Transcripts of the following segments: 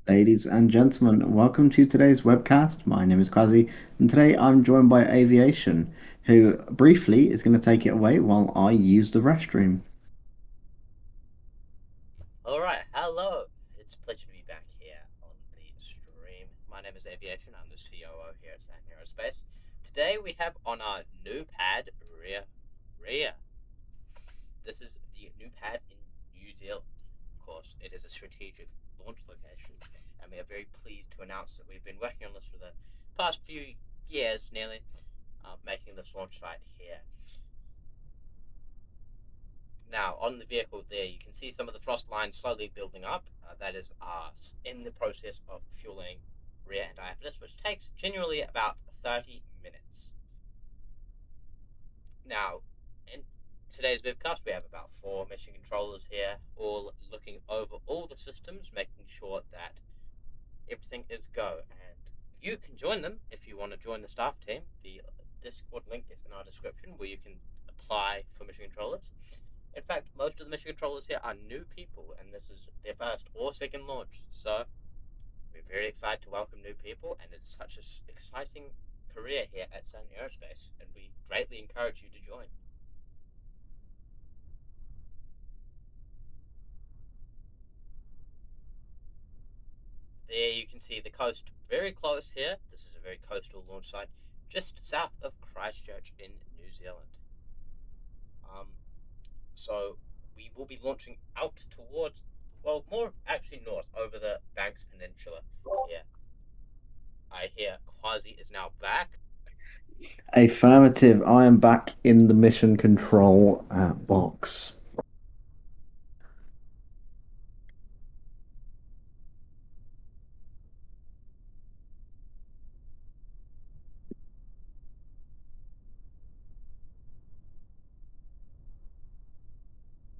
Ladies and gentlemen, welcome to today's webcast. My name is Quasi, and today I'm joined by Aviation, who briefly is going to take it away while I use the restroom. All right, hello. It's a pleasure to be back here on the stream. My name is Aviation. I'm the COO here at Saturn Aerospace. Today we have on our new pad Rhea. This is the new pad in New Zealand. Of course, it is a strategic launch location, and we are very pleased to announce that we've been working on this for the past few years, nearly, making this launch site here. Now, on the vehicle there, you can see some of the frost lines slowly building up. That is us in the process of fueling rear and diaphanous, which takes generally about 30 minutes. Now, in today's webcast, we have about 4 mission controllers here, all looking over all the systems, making sure that everything is go. And you can join them if you want to join the staff team. The Discord link is in our description where you can apply for mission controllers. In fact, most of the mission controllers here are new people, and this is their first or second launch. So we're very excited to welcome new people, and it's such an exciting career here at Saturn Aerospace, and we greatly encourage you to join. There you can see the coast very close here. This is a very coastal launch site just south of Christchurch in New Zealand. So we will be launching out towards, well, more actually north over the Banks Peninsula here. I hear Quasi is now back. Affirmative, I am back in the mission control box.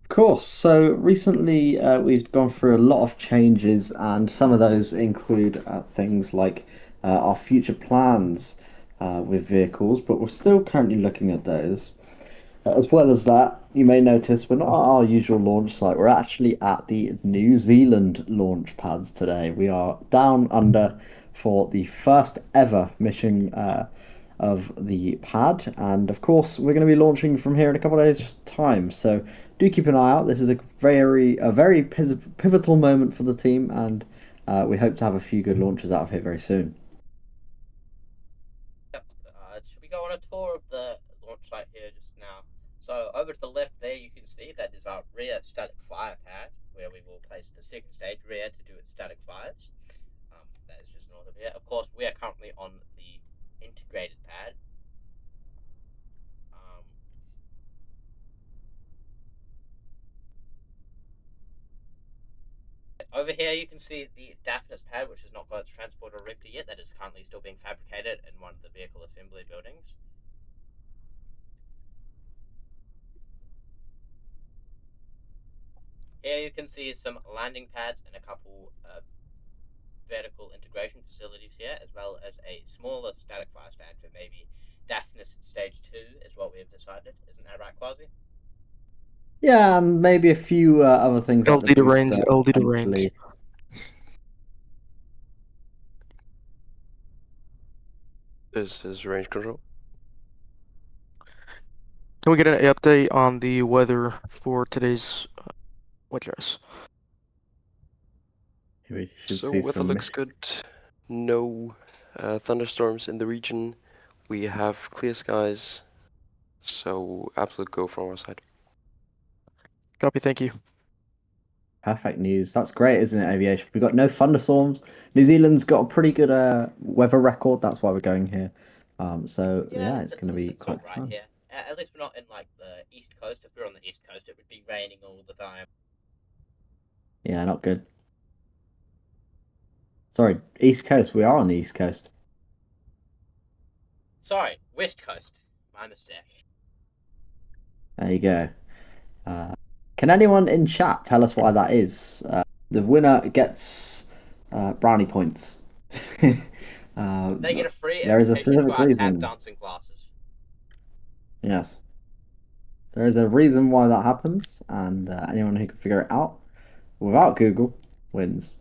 Of course, so recently we've gone through a lot of changes, and some of those include things like our future plans with vehicles, but we're still currently looking at those. As well as that, you may notice we're not at our usual launch site. We're actually at the New Zealand launch pads today. We are down under for the first ever mission of the pad, and of course, we're going to be launching from here in a couple of days' time. So do keep an eye out. This is a very pivotal moment for the team, and we hope to have a few good launches out of here very soon. Yep. Should we go on a tour of the launch site here just now? So over to the left there, you can see that is our rear static fire pad, where we will place the second stage rear to do its static fires. That is just north of here. Of course, we are currently on the integrated pad. Um, Over here, you can see the Daphnis pad, which has not got its transporter erector yet. That is currently still being fabricated in one of the vehicle assembly buildings. Here you can see some landing pads and a couple of vertical integration facilities here, as well as a smaller static fire stand for maybe Daphnis Stage 2 is what we have decided. Isn't that right, Quasi? Yeah, and maybe a few other things like the LD to range, booster LD to range. potentially. This is range control. Can we get an update on the weather for today's wet dress? We should So see weather some looks good. No thunderstorms in the region. We have clear skies. So absolute go from our side. Copy, thank you. perfect news. That's great, isn't it, aviation? We've got no thunderstorms. New Zealand's got a pretty good weather record. That's why we're going here. So yeah, it's going to be it's all quite right fun. here. At least we're not in like the East Coast. If we were on the East Coast, it would be raining all the time. Yeah, not good. Sorry, East Coast. We are on the East Coast. Sorry, West Coast. My mistake. There you go. Can anyone in chat tell us why that is? The winner gets brownie points. They get a free There is a invitation to specific our tap reason. dancing classes. Yes. There is a reason why that happens, and anyone who can figure it out without Google wins.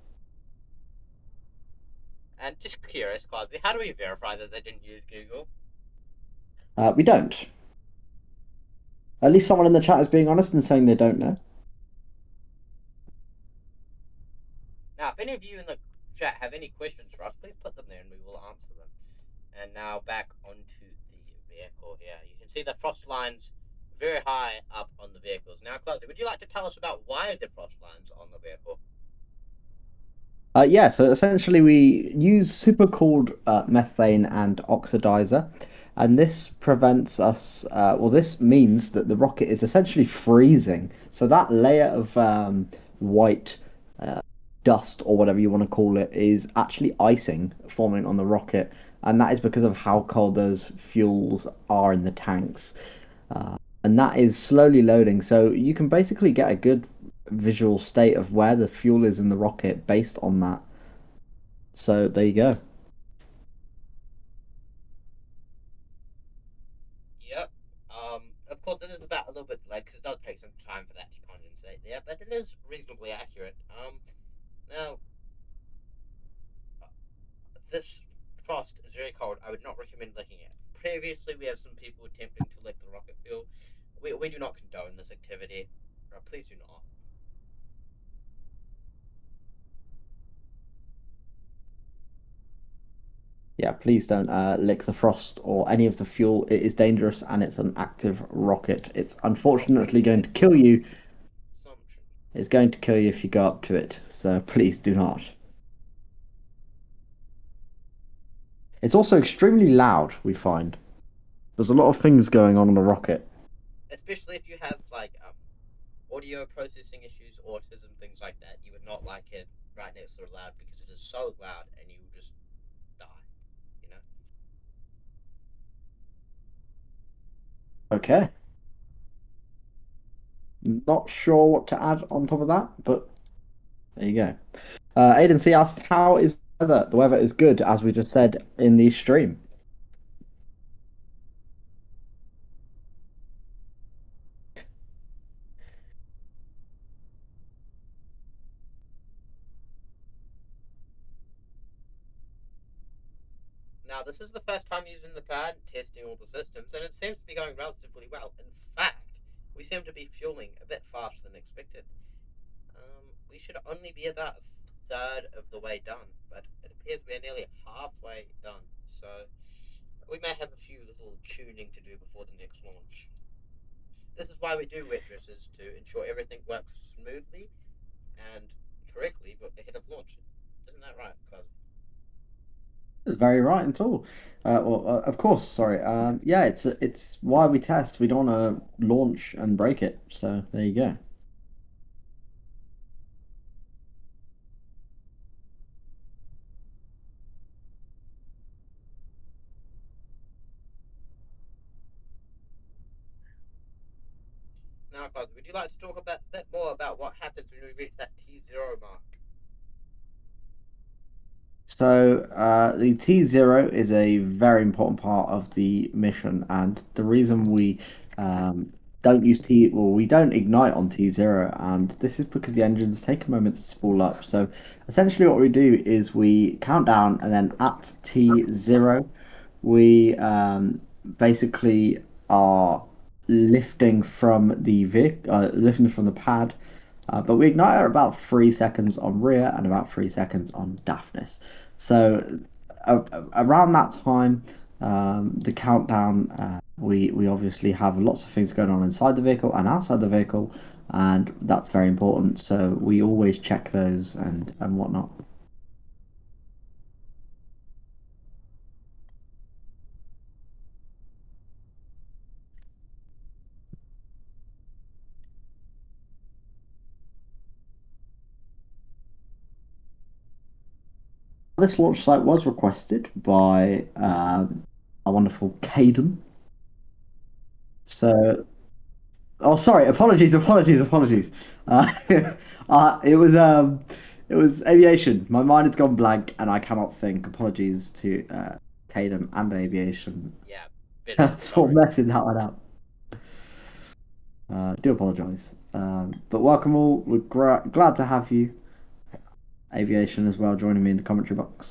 And just curious, Quasi, how do we verify that they didn't use Google? We don't. At least someone in the chat is being honest and saying they don't know. Now, if any of you in the chat have any questions for us, please put them there and we will answer them. And now back onto the vehicle here. You can see the frost lines very high up on the vehicles. Now, Quasi, would you like to tell us about why the frost lines on the vehicle? Yeah, so essentially we use supercooled methane and oxidizer, and this prevents us, well, this means that the rocket is essentially freezing. So that layer of white dust, or whatever you want to call it, is actually icing forming on the rocket, and that is because of how cold those fuels are in the tanks. And that is slowly loading, so you can basically get a good visual state of where the fuel is in the rocket based on that. So there you go. Yep. Of course, it is about a little bit delayed because it does take some time for that to condensate there, but it is reasonably accurate. Now this frost is very cold. I would not recommend licking it. Previously, we have some people attempting to lick the rocket fuel. We do not condone this activity. Please do not. Yeah, please don't lick the frost or any of the fuel. It is dangerous and it's an active rocket. It's unfortunately going to kill you. Assumption. It's going to kill you if you go up to it. So please do not. It's also extremely loud, we find. There's a lot of things going on the rocket. Especially if you have like audio processing issues, autism, things like that. You would not like it right next to the loud because it is so loud and you will just die. You know. Okay. Not sure what to add on top of that, but there you go. Aiden C asked, how is the weather? The weather is good, as we just said in the stream. Now, this is the first time using the pad, testing all the systems, and it seems to be going relatively well. In fact, we seem to be fueling a bit faster than expected. We should only be about a third of the way done, but it appears we're nearly halfway done. So we may have a few little tuning to do before the next launch. This is why we do wet dresses, to ensure everything works smoothly and correctly but ahead of launch. Isn't that right, Cos? Very right at all. Of course, sorry. Yeah, it's why we test. We don't want to launch and break it. So there you go. Now, Cos, would you like to talk a bit more about what happens when we reach that T0 mark? So the T0 is a very important part of the mission, and the reason we don't use well, we don't ignite on T0, and this is because the engines take a moment to spool up. So essentially, what we do is we count down, and then at T0, we basically are lifting from the lifting from the pad. But we ignite at about 3 seconds on Rhea and about 3 seconds on Daphnis. So around that time, the countdown, we obviously have lots of things going on inside the vehicle and outside the vehicle, and that's very important. So we always check those and whatnot. This launch site was requested by our wonderful Caden. So, oh, sorry, apologies. Uh, it was aviation. My mind has gone blank, and I cannot think. Apologies to Caden and aviation Yeah, bit of for sorry. messing that one up. Do apologise. But welcome all. We're glad to have you, aviation, as well, joining me in the commentary box.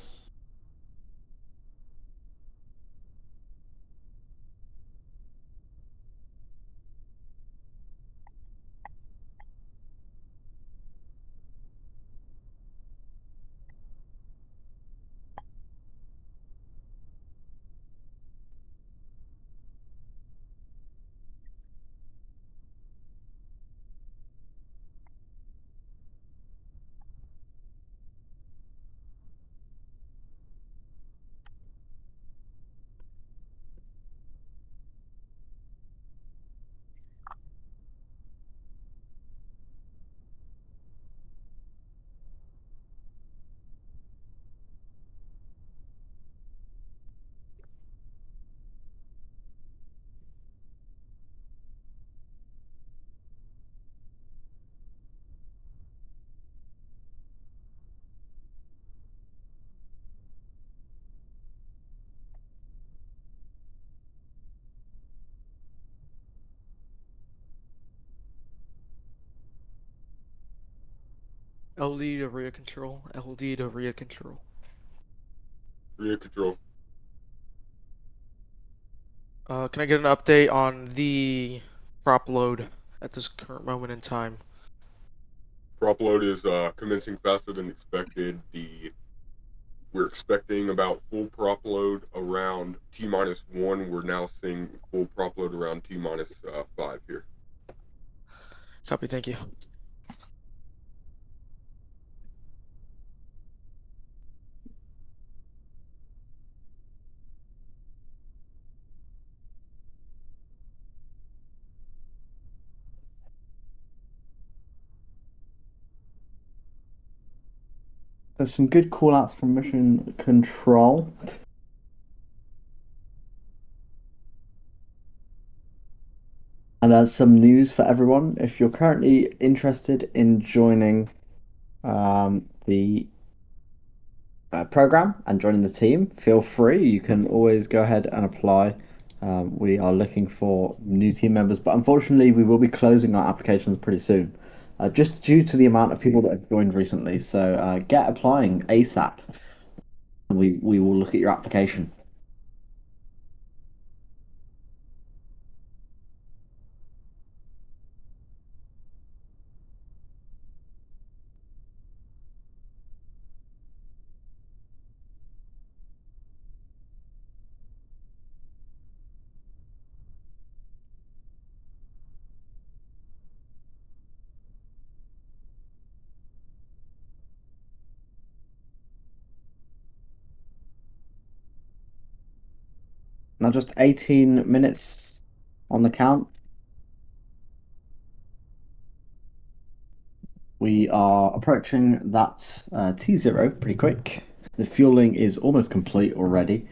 LD to Rhea control. LD to Rhea control. Rear control. Can I get an update on the prop load at this current moment in time? Prop load is commencing faster than expected. We're expecting about full prop load around T-1. We're now seeing full prop load around T-5 here. Copy, thank you. There's some good call outs from mission control. And some news for everyone. If you're currently interested in joining the program and joining the team, feel free. You can always go ahead and apply. We are looking for new team members, but unfortunately, we will be closing our applications pretty soon, just due to the amount of people that have joined recently. So get applying ASAP. We will look at your application. Now just 18 minutes on the count. We are approaching that T0 pretty quick. The fueling is almost complete already,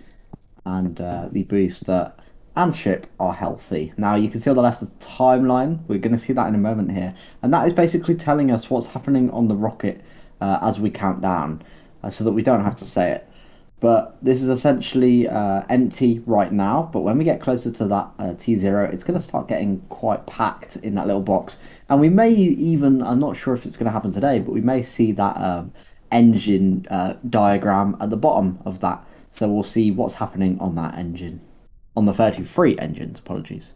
and the booster and ship are healthy. Now you can see on the left the timeline. We're going to see that in a moment here, and that is basically telling us what's happening on the rocket as we count down, so that we don't have to say it. But this is essentially empty right now. But when we get closer to that T0, it's going to start getting quite packed in that little box. And we may even, I'm not sure if it's going to happen today, but we may see that engine diagram at the bottom of that. So we'll see what's happening on that engine, on the 33 engines, apologies.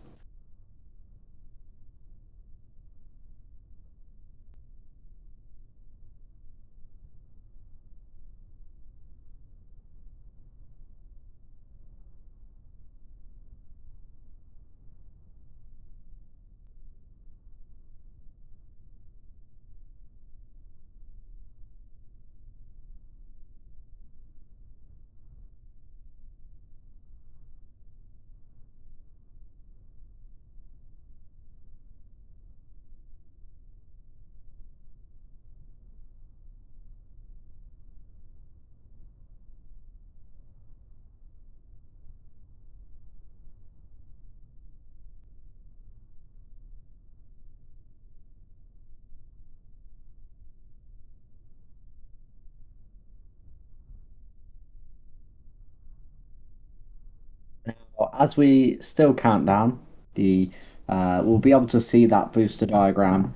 Now, as we still count down, the we'll be able to see that booster diagram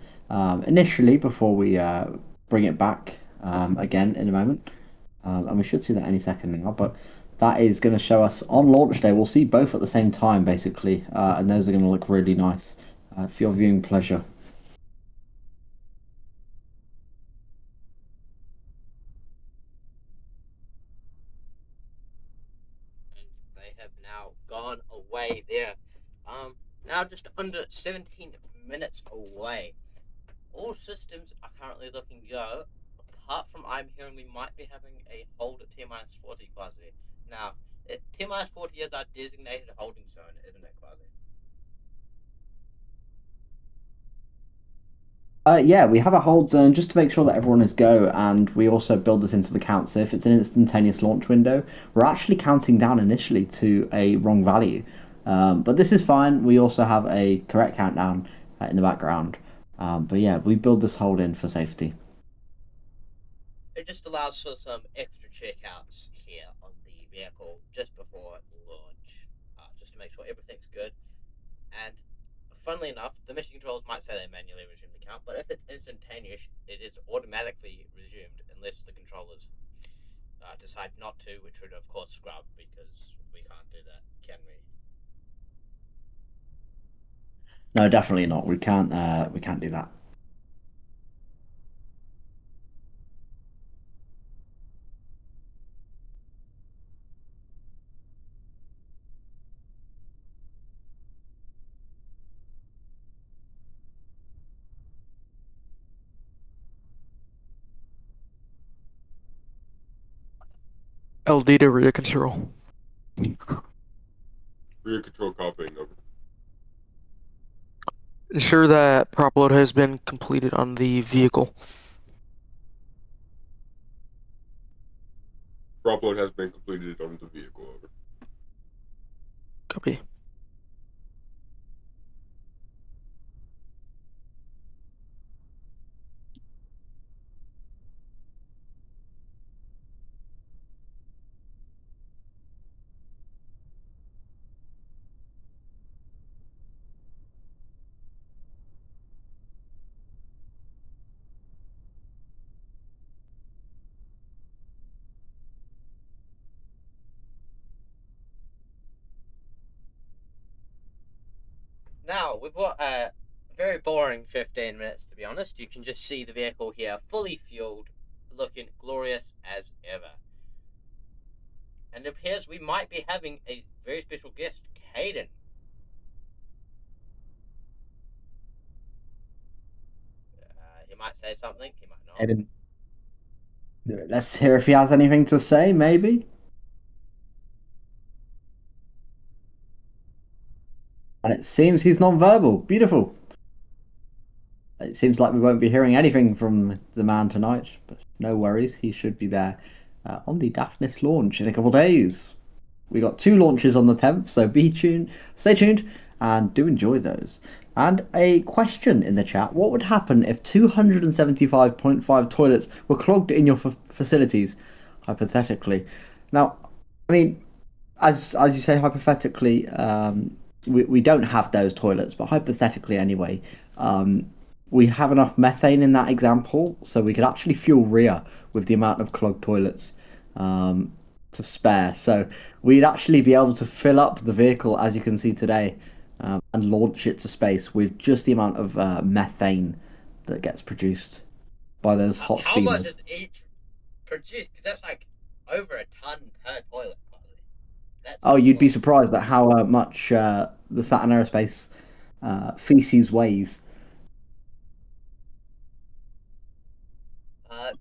initially before we bring it back again in a moment. And we should see that any second now, but that is going to show us on launch day. We'll see both at the same time, basically, and those are going to look really nice for your viewing pleasure. And they have now gone away there. Now just under 17 minutes away. All systems are currently looking go. Apart from I'm hearing we might be having a hold at T minus 40, Quasi. Now, T minus 40 is our designated holding zone, isn't it, Quasi? Yeah, we have a hold zone just to make sure that everyone is go, and we also build this into the count. So if it's an instantaneous launch window, we're actually counting down initially to a wrong value. But this is fine. We also have a correct countdown in the background. But yeah, we build this hold in for safety. It just allows for some extra checkouts here on the vehicle just before launch, just to make sure everything's good. And funnily enough, the mission controls might say they manually resume the count, but if it's instantaneous, it is automatically resumed unless the controllers decide not to, which would of course scrub because we can't do that, can we? No, definitely not. We can't. We can't do that. LD to Rhea control. Rear control copying over. Ensure that prop load has been completed on the vehicle. Prop load has been completed on the vehicle over. Copy. Now, we've got a very boring 15 minutes, to be honest. You can just see the vehicle here, fully fueled, looking glorious as ever. And it appears we might be having a very special guest, Caden. He might say something, he might not. Aiden. Let's hear if he has anything to say. Maybe. And it seems he's non-verbal. Beautiful. It seems like we won't be hearing anything from the man tonight, but no worries. He should be there on the Daphnis launch in a couple of days. We got 2 launches on the 10th, so stay tuned, and do enjoy those. And a question in the chat: what would happen if 275.5 toilets were clogged in your facilities, hypothetically? Now, I mean, as you say, hypothetically, we don't have those toilets, but hypothetically anyway, we have enough methane in that example, so we could actually fuel Rhea with the amount of clogged toilets to spare. So we'd actually be able to fill up the vehicle, as you can see today, and launch it to space with just the amount of methane that gets produced by those hot How steamers. much is each produced? Because that's like over a ton per toilet, probably. Oh, you'd be surprised at how much the Saturn Aerospace feces weighs.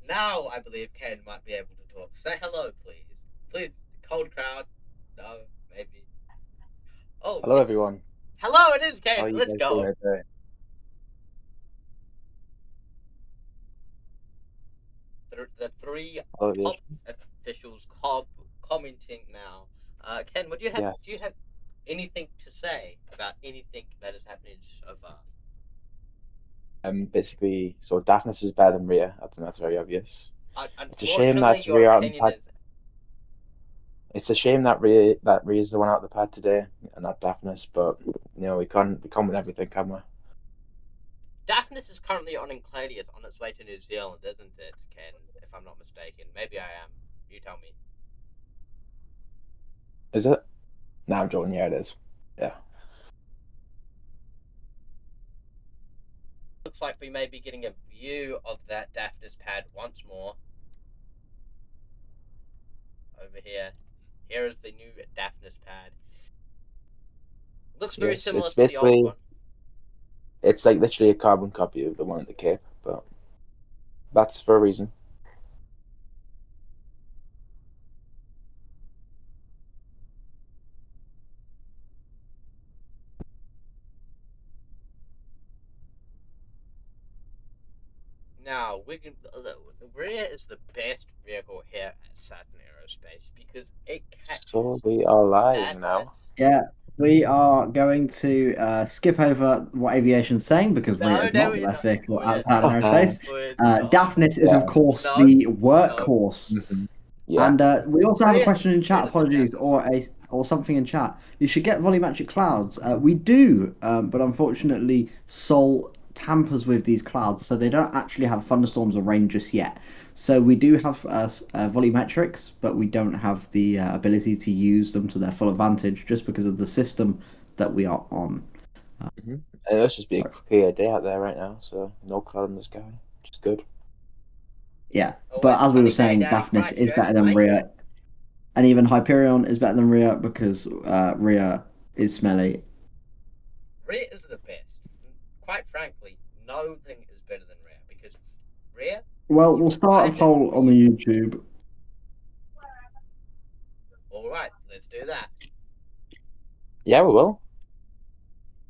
Now I believe Ken might be able to talk. Say hello, please. Please, cold crowd. No, maybe. Oh, Hello, yes. everyone. Hello, it is Ken. How are you Let's guys go. doing today? The 3 Oh, top officials commenting now. Ken, would you have? Yes. Do you have anything to say about anything that is happening so far? Basically, so Daphnis is better than Rhea. I think that's very obvious. It's a shame Unfortunately, that your Rhea out on the opinion pad. is. It's a shame that Rhea's the one out of the pad today and not Daphnis. But we can't win everything, can we? Daphnis is currently on Encladius on its way to New Zealand, isn't it, Ken? If I'm not mistaken. Maybe I am. You tell me. Is it? No, I'm joking. Yeah, it is. Yeah. Looks like we may be getting a view of that Daphnis pad once more. Over here. Here is the new Daphnis pad. Looks very Yes, similar it's to the old basically- one. It's like literally a carbon copy of the one at the Cape, but that's for a reason. Now, Rhea is the best vehicle here at Saturn Aerospace because it catches. So we are live now. Yeah, we are going to skip over what aviation's saying because Rhea is not the best vehicle at Saturn Aerospace. Daphnis is, of course, the workhorse. Mm-hmm. Yeah. And we also have a Rhea question in is chat. better than Apologies, Daphnis. or something in chat. You should get volumetric clouds. We do, but unfortunately, Sol tampers with these clouds, so they don't actually have thunderstorms or rain just yet. So we do have volumetrics, but we don't have the ability to use them to their full advantage just because of the system that we are on. And let's just be a Sorry. clear day out there right now, so no cloud in the sky, which is good. Yeah, Always but a as we were sunny day saying, down in Daphnis is Christchurch, better than mate. Rhea, and even Hyperion is better than Rhea because Rhea is smelly. Rhea is the best. Quite frankly, nothing is better than Rhea because Rhea. Well, You we'll will start a find it poll where on the you. YouTube. All right, let's do that. Yeah, we will.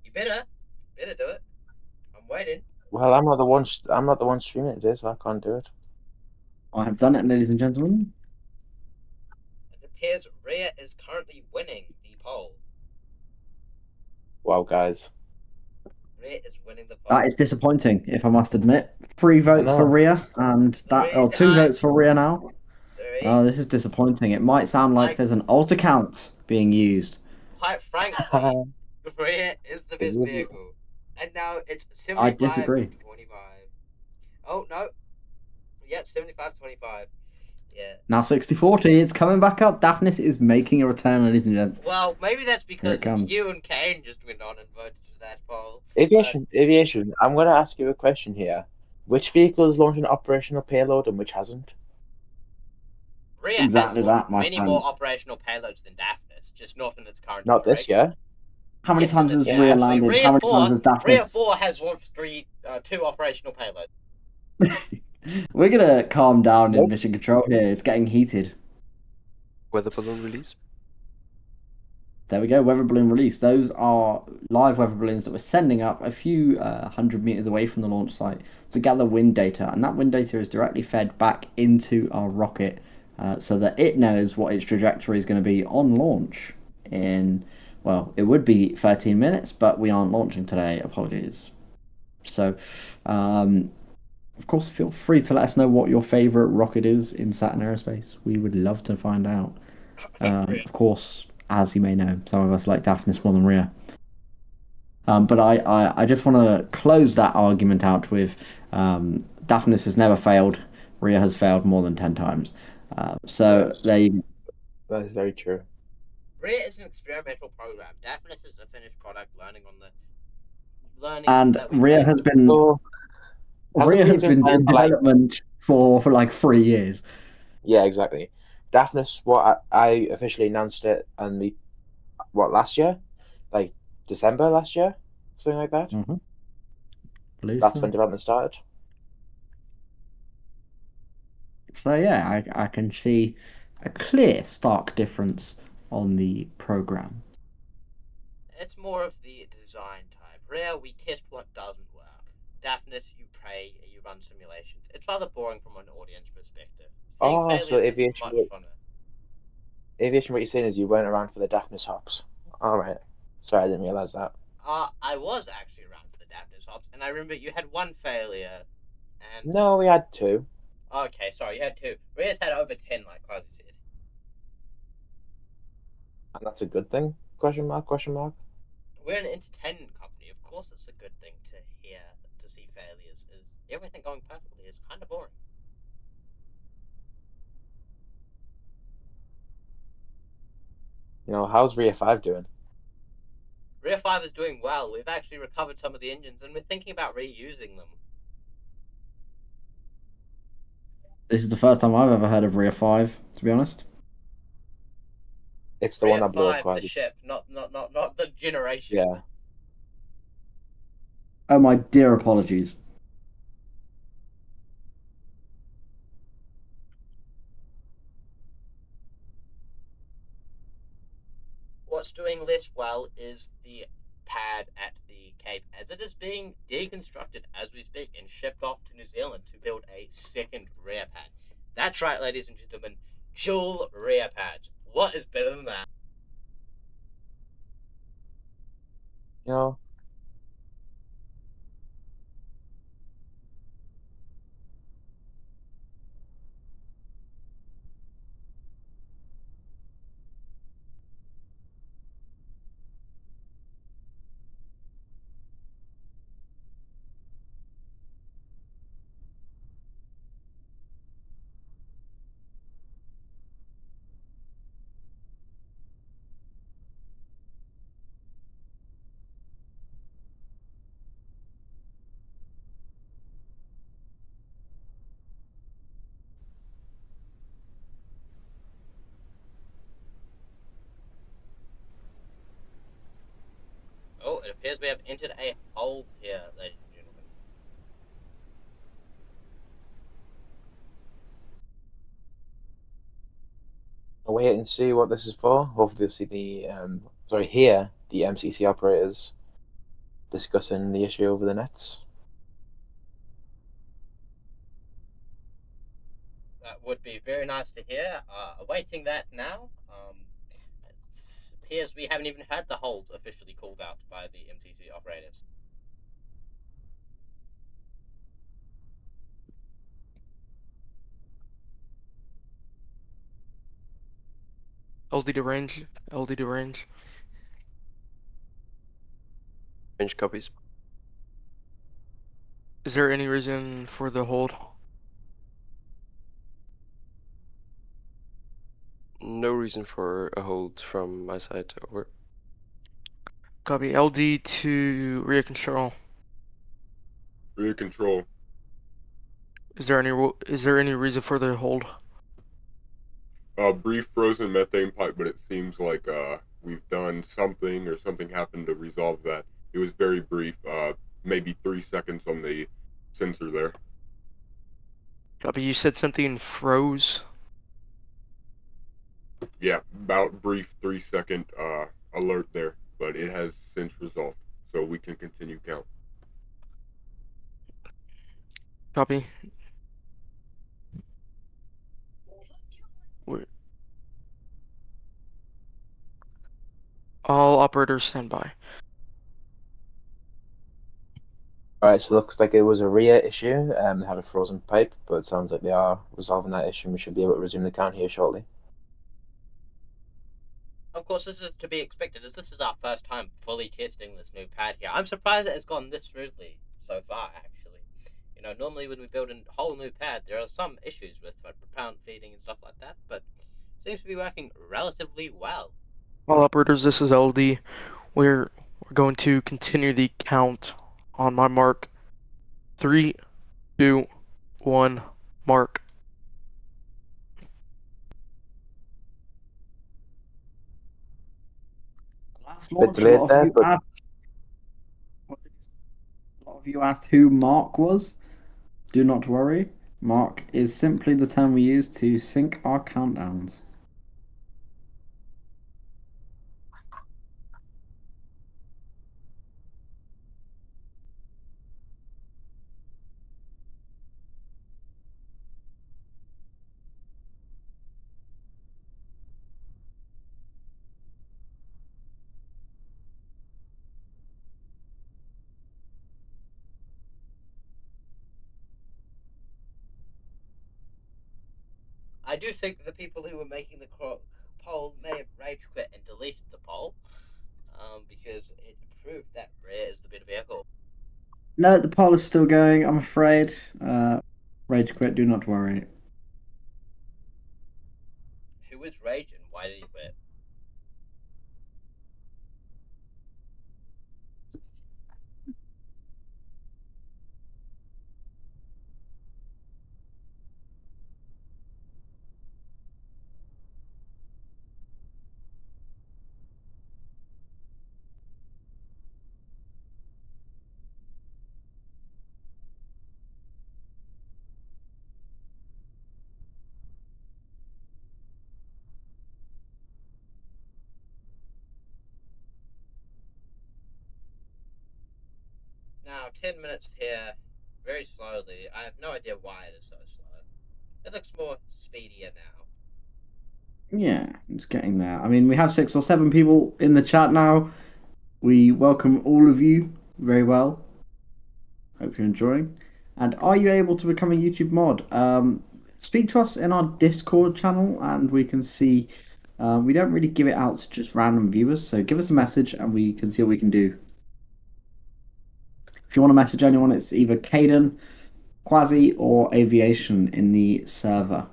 You better do it. I'm waiting. Well, I'm not the one. I'm not the one streaming it today, so I can't do it. I have done it, ladies and gentlemen. It appears Rhea is currently winning the poll. Wow, guys. Rhea is winning the poll. That is disappointing, if I must admit. 3 votes for know. Rhea, and two votes for Rhea now. Oh, this is disappointing. It might sound like there's an alter count being used. Quite frankly, Rhea is the best vehicle. And now it's 75 I disagree. 25. Oh, no. Yeah, 75 25. Yeah. Now 60-40, it's coming back up. Daphnis is making a return, ladies and gents. Well, maybe that's because comes. you and Kane just went on and voted for that poll. Aviation. I'm going to ask you a question here. Which vehicle has launched an operational payload and which hasn't? Rhea Exactly has launched that, my many friend. more operational payloads than Daphnis, just not in its current Not this iteration. year. How many Yes, times it is, has yeah, Rhea actually. landed? Rhea How many 4, times has Daphnis? Rhea 4 has launched two operational payloads. We're gonna calm down in mission control here. It's getting heated. Weather balloon release. There we go, weather balloon release. Those are live weather balloons that we're sending up a few 100 meters away from the launch site to gather wind data, and that wind data is directly fed back into our rocket so that it knows what its trajectory is going to be on launch in, well, it would be 13 minutes, but we aren't launching today. Apologies. So, of course, feel free to let us know what your favorite rocket is in Saturn Aerospace. We would love to find out. Of course, as you may know, some of us like Daphnis more than Rhea. But I just want to close that argument out with Daphnis has never failed. Rhea has failed more than 10 times. So Yes. there you That is very true. Rhea is an experimental program. Daphnis is a finished product learning on the learnings and that we Rhea made. has been So, hasn't Rhea Rhea has been been playing in for like? development for like 3 years. Yeah, exactly. Daphnis, I officially announced it, and last year, like December last year, something like that. That's when development started. So yeah, I can see a clear, stark difference on the program. It's more of the design type. Rhea, we test what doesn't work. Daphnis, you pray, you run simulations. It's rather boring from an audience perspective. Seeing Oh, so failures is aviation. much funner. Aviation, what you're saying is you went around for the Daphnis hops. All right. Sorry, I didn't realize that. I was actually around for the Daphnis hops, and I remember you had one failure, and No, we had two. okay, sorry, you had two. Rhea's had over 10, like Quasi said. And that's a good thing? Question mark, question mark. We're an entertainment company. Of course it's a good thing to hear, to see failures. Is everything going perfectly is kind of boring. You know, how's Rhea 5 doing? Rhea 5 is doing well. We've actually recovered some of the engines, and we're thinking about reusing them. This is the first time I've ever heard of Rhea 5, to be honest. It's the Rhea one that blew up 5, the Quasi. ship, not the generation. Yeah. Oh, my dear apologies. What's doing less well is the pad at the Cape, as it is being deconstructed as we speak and shipped off to New Zealand to build a second rear pad. That's right, ladies and gentlemen, dual rear pads. What is better than that? You know, appears we have entered a hold here, ladies and gentlemen. I'll wait and see what this is for. Hopefully, we'll see hear the MCC operators discussing the issue over the nets. That would be very nice to hear. Awaiting that now. It appears we haven't even had the hold officially called out by the MCC operators. LD to range. LD to range. Range copies. Is there any reason for the hold? No reason for a hold from my side. Over. Copy. LD to Rhea control. Rear control. Is there any reason for the hold? Brief frozen methane pipe, but it seems like we've done something or something happened to resolve that. It was very brief, maybe 3 seconds on the sensor there. Copy. You said something froze. Yeah, about brief 3 second alert there, but it has since resolved, so we can continue count. Copy. Wait. All operators stand by. Alright, so it looks like it was a Rhea issue. They had a frozen pipe, but it sounds like they are resolving that issue and we should be able to resume the count here shortly. Of course, this is to be expected, as this is our first time fully testing this new pad here. I'm surprised it has gone this smoothly so far, actually. You know, normally when we build a whole new pad, there are some issues with like propellant feeding and stuff like that, but it seems to be working relatively well. All operators, this is LD. We're going to continue the count on my mark. 3, 2, 1, mark. Last Bit launch, delayed there, but a lot of you asked who Mark was. Do not worry. Mark is simply the term we use to sync our countdowns. I do think that the people who were making the poll may have rage quit and deleted the poll, because it proved that Rhea is the better vehicle. No, the poll is still going, I'm afraid. Rage quit, do not worry. Who is Rage and why did he quit? Now, 10 minutes here, very slowly. I have no idea why it is so slow. It looks more speedier now. Yeah, it's getting there. I mean, we have 6 or 7 people in the chat now. We welcome all of you very well. Hope you're enjoying. And are you able to become a YouTube mod? Speak to us in our Discord channel and we can see. We don't really give it out to just random viewers, so give us a message and we can see what we can do. If you want to message anyone, it's either Caden, Quasi, or Aviation in the server.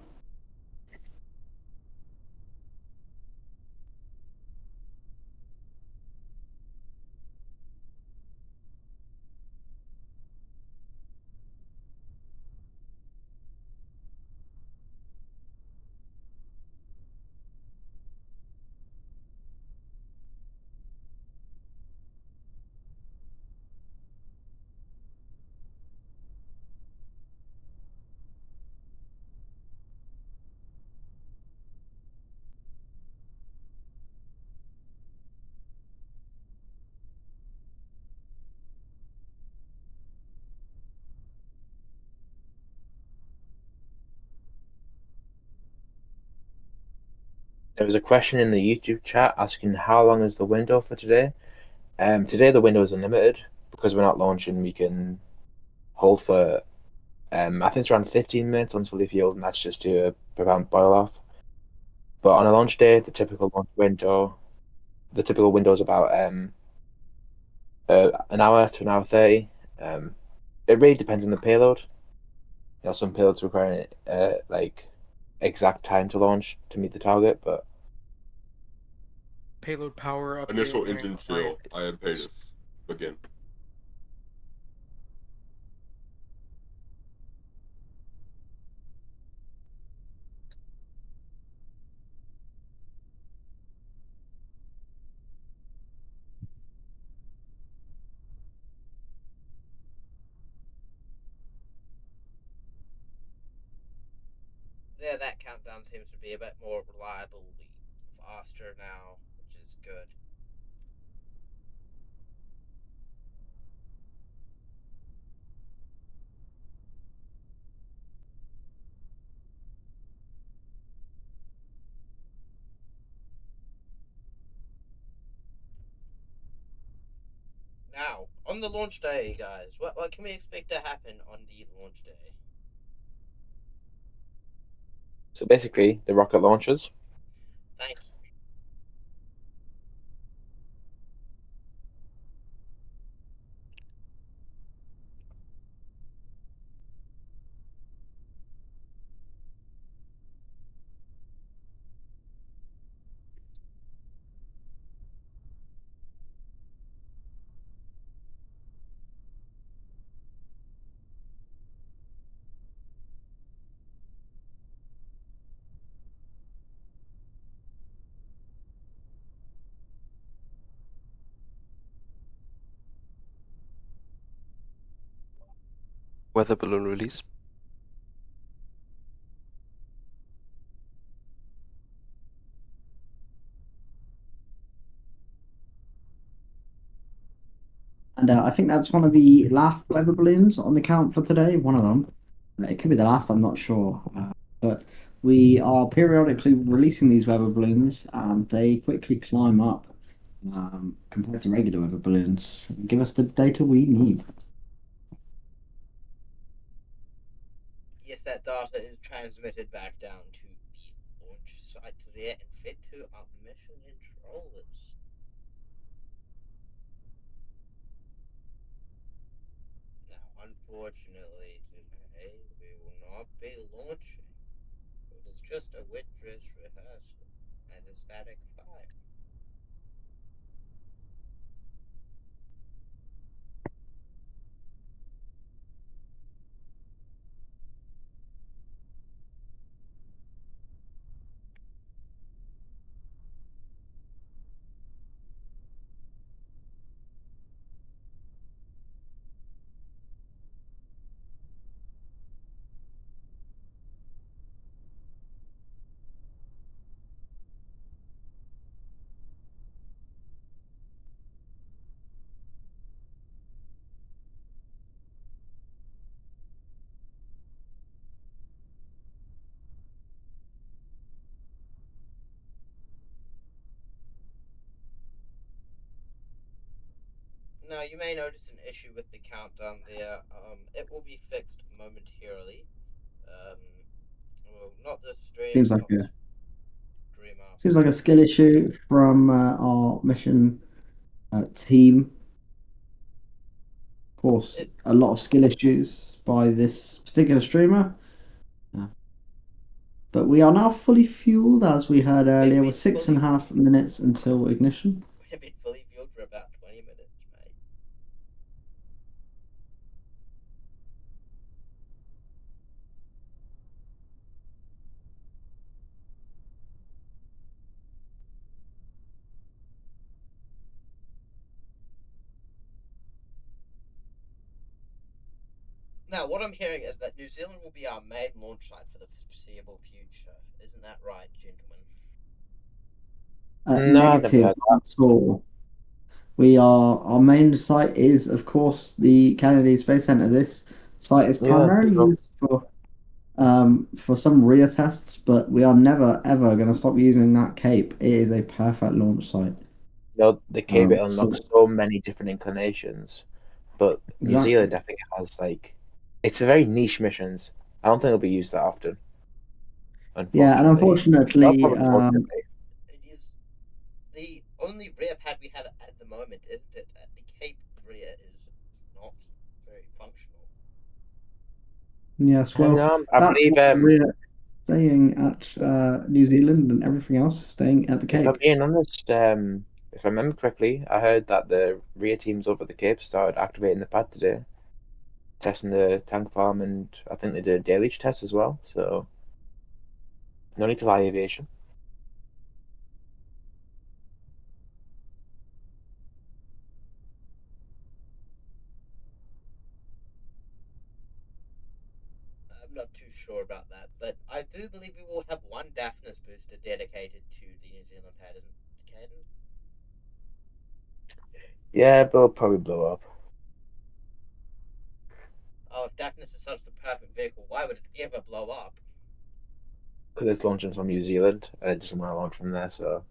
There was a question in the YouTube chat asking how long is the window for today. Today the window is unlimited because we're not launching. We can hold for I think it's around 15 minutes on fully fueled, and that's just to prevent boil off. But on a launch day, the typical window is about an hour to an hour 30. It really depends on the payload. Some payloads require like exact time to launch to meet the target, but Payload power update. Initial engine chill. I had Pegasus. Begin. Yeah, that countdown seems to be a bit more reliably faster now, which is good. Now, on the launch day, guys, what can we expect to happen on the launch day? so basically the rocket launches. Thank you. Weather balloon release. And I think that's one of the last weather balloons on the count for today. One of them. It could be the last, I'm not sure. But we are periodically releasing these weather balloons, and they quickly climb up compared to regular weather balloons. Give us the data we need. Yes, that data is transmitted back down to the launch site there and fed to our mission controllers. Now, unfortunately, today we will not be launching. It is just a wet dress rehearsal and a static fire. Now, you may notice an issue with the countdown there. It will be fixed momentarily. Um, well, not this stream, Seems like not a this stream after seems like a this. skill issue from our mission team. Of course, It, a lot of skill issues by this particular streamer. But we are now fully fueled, as we heard we've earlier, with been 6.5 minutes until ignition. we've been fully fueled for about 20 minutes, mate. Now, what I'm hearing is that New Zealand will be our main launch site for the foreseeable future. Isn't that right, gentlemen? No, I've never Negative heard that. at all. We are Our main site is, of course, the Kennedy Space Center. This site is Yeah, primarily used for for some Rhea tests, but we are never ever going to stop using that cape. It is a perfect launch site. No, the Cape, it So unlocks so many different inclinations, but New Zealand, exactly. I think it has like it's a very niche missions. I don't think it'll be used that often, Yeah, and unfortunately. Well, unfortunately, probably fortunately, It is the only rear pad we have at the moment, isn't it? The Cape rear is not very functional. yes, and well, I that's believe why we're staying at New Zealand and everything else is staying at the if I'm Cape. being honest, if I remember correctly, I heard that the rear teams over the Cape started activating the pad today, testing the tank farm, and I think they did a deluge test as well. So no need to lie aviation. I'm not too sure about that, but I do believe we will have one Daphnis booster dedicated to the New Zealand pad, isn't it, Caden? Yeah, but it'll probably blow up Oh, if Daphnis is such the perfect vehicle, why would it ever blow up? because it's launching from New Zealand and it doesn't want to launch from there. So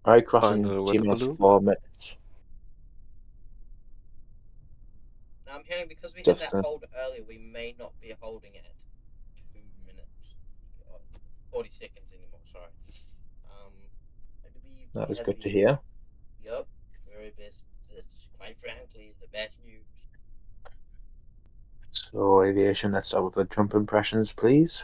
all right, crossing Final T weather minus balloon. 4 minutes. Now I'm hearing because we hit Just that hold earlier, we may not be holding it 2 minutes, 40 seconds anymore. Sorry. Um, I believe that we was have good to the hear. very best. That's quite frankly the best news. So aviation, let's start with the jump impressions, please.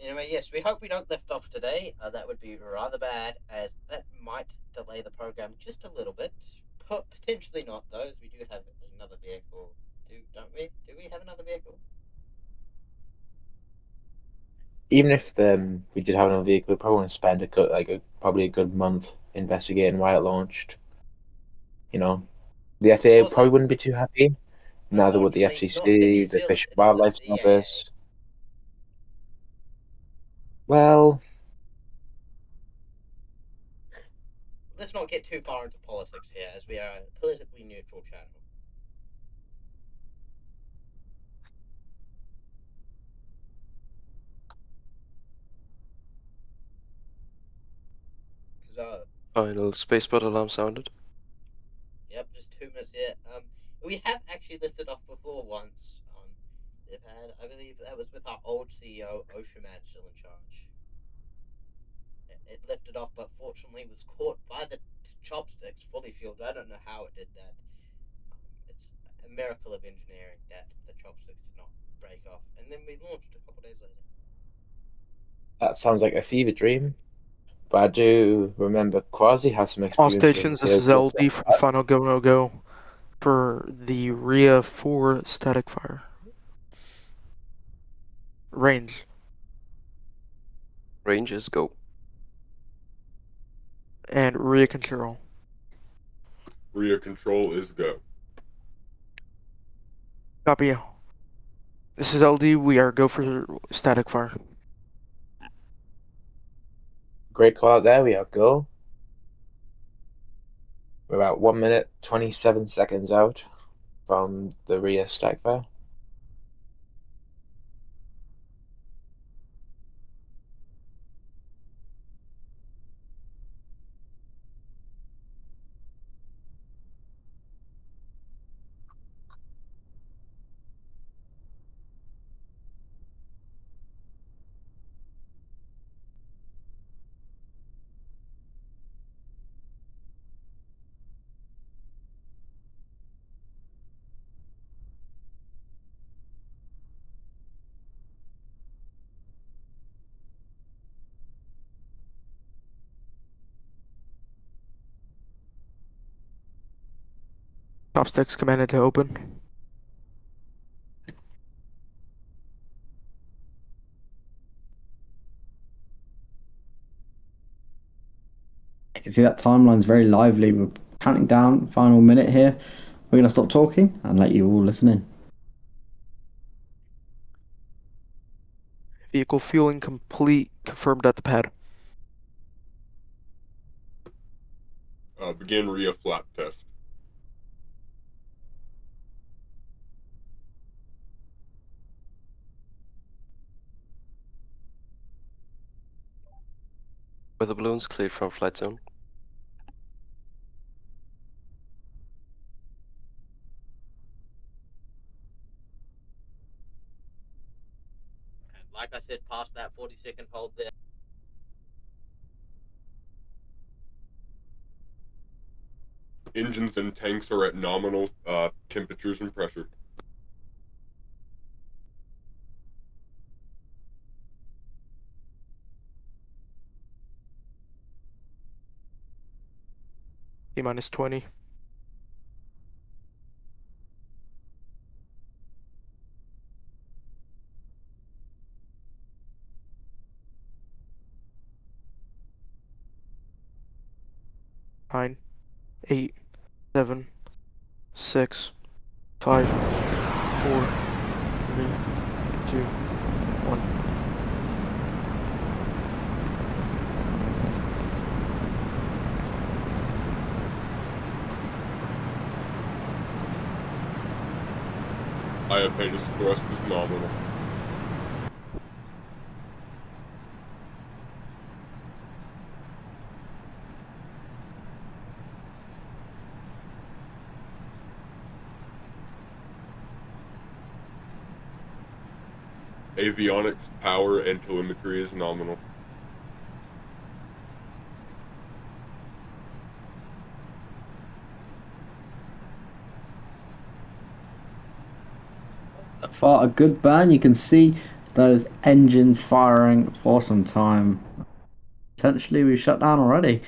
Anyway, yes, we hope we don't lift off today. That would be rather bad, as that might delay the program just a little bit. Potentially not, though, as we do have another vehicle. Don't we? Do we have another vehicle? Even if we did have another vehicle, we probably want to spend probably a good month investigating why it launched. You know, the FAA Also, probably wouldn't be too happy. Neither would the unfortunately, not in FCC, New the Zealand. Fish and It is the Wildlife CAA. Service. Well, Let's not get too far into politics here, as we are a politically neutral channel. So, Final spaceport alarm sounded. yep, just 2 minutes here. We have actually lifted off before once. They've had, I believe that was with our old CEO, Oshimad, still in charge. It lifted off, but fortunately was caught by the chopsticks, fully fueled. I don't know how it did that. It's a miracle of engineering that the chopsticks did not break off, and then we launched a couple days later. that sounds like a fever dream. But I do remember Quasi has some All experience with stations, this is vehicles like LD from that. Final Go No Go for the Rhea 4 static fire. Range Rangers go. and Rhea control. Rhea control is go. Copy. This is LD. We are go for static fire. Great call out there. We are go. We're about 1 minute 27 seconds out from the Rhea stack fire. Chopsticks commanded to open. I can see that timeline's very lively. We're counting down, final minute here. We're going to stop talking and let you all listen in. Vehicle fueling complete. Confirmed at the pad. Begin Rhea flap test. Weather balloons cleared from flight zone. And like I said, past that 40-second hold there. Engines and tanks are at nominal temperatures and pressure. T-minus 20. Nine, 8, 7, 6, 5, 4, 3, 2, 1. Hiatus thrust is nominal. Avionics, power, and telemetry is nominal. Far a good burn. You can see those engines firing for some time. Essentially, we shut down already.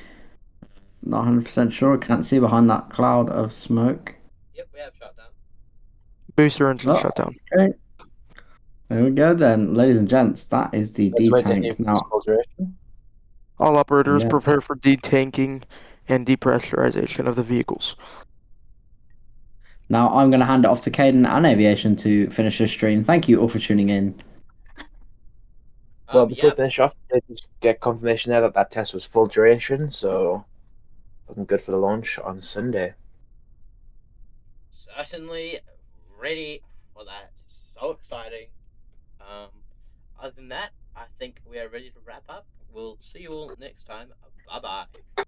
Not 100% sure. Can't see behind that cloud of smoke. Yep, we have shut down. Booster engine Oh, shut down. okay. There we go then, ladies and gents. That is the Let's wait to hear D-tank from now. full duration. All operators Yeah. prepare for detanking and depressurization of the vehicles. Now I'm going to hand it off to Caden and Aviation to finish this stream. Thank you all for tuning in. Well, before Yeah, we finish off, I just get confirmation there that that test was full duration, so looking good for the launch on Sunday. certainly ready for that. So exciting. Other than that, I think we are ready to wrap up. We'll see you all next time. Bye bye.